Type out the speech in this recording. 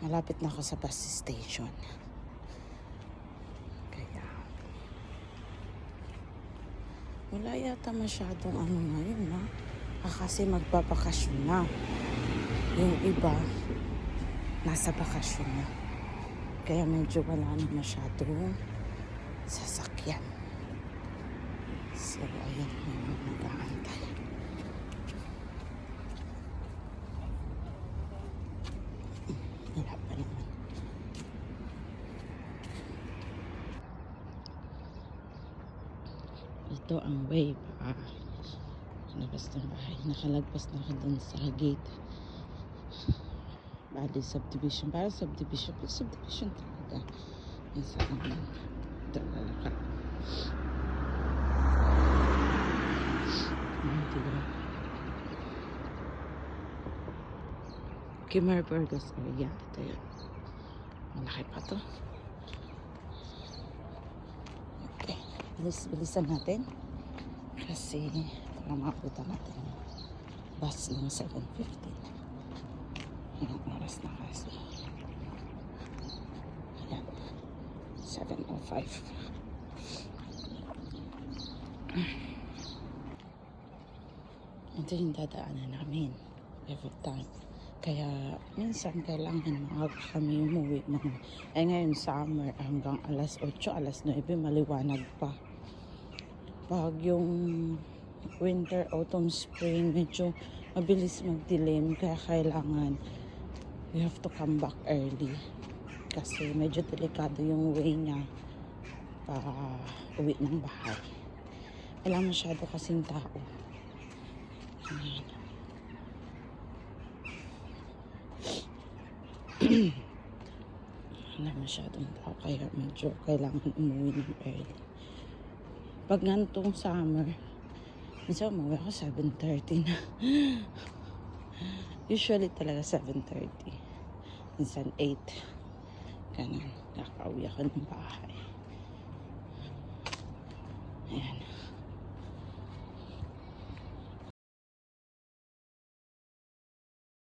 Malapit na ako sa bus station. Kaya wala yata masyadong ano ngayon, ha? Kasi magbabakasyon na. Yung iba nasa bakasyon na. Kaya medyo wala na masyadong sasakyan. So ayan, may mga nag-aantay. Wala pa naman. Ito ang way pa labas ng bahay. Nakalagpas na ako dun sa gate. Bali subdivision. Para subdivision. Subdivision talaga. Yung sa amin. Ito lalakad. Diba? Kimmer Burgos area. Ito yun. Malaki pa to. Okay. Bilisan natin. Kasi para makapunta natin yung bus ng 7:15. Anong oras na kasi? Ayan. 7:05. Ito yung dadaanan namin every time. Kaya minsan kailangan maaga kami umuwi ng ngayon summer hanggang alas 8, alas 9 maliwanag pa. Pag yung winter, autumn, spring medyo mabilis magdilim kaya kailangan we have to come back early kasi medyo delikado yung way niya pa uwi ng bahay. Wala masyado kasing tao. Ayan. Wala masyadong tao kaya medyo kailangan umuwi ng early. Pag ngantong summer, minsan umuwi ako 7:30 na. Usually talaga 7:30. Minsan 8. Ganun. Nakauwi ako ng bahay.